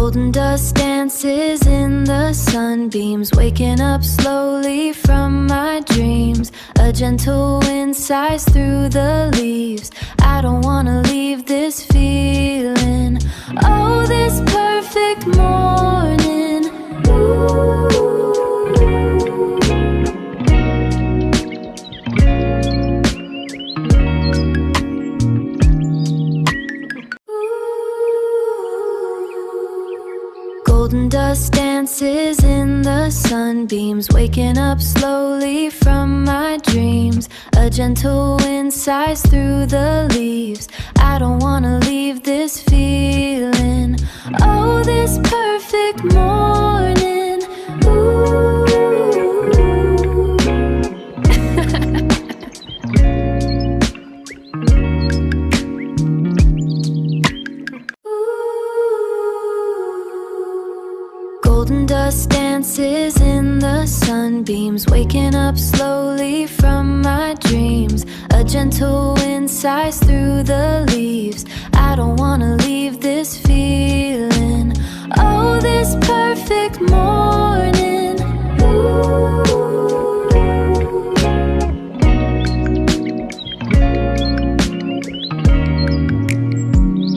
Golden dust dances in the sunbeams, waking up slowly from my dreams. A gentle wind sighs through the leaves. I don't wanna leave this feeling. Oh, this perfect morning. Ooh. Golden dust dances in the sunbeams, waking up slowly from my dreams. A gentle wind sighs through the leaves. I don't wanna leave this feeling. Oh, this perfect morning. Ooh. Golden dust dances in the sunbeams, waking up slowly from my dreams. A gentle wind sighs through the leaves.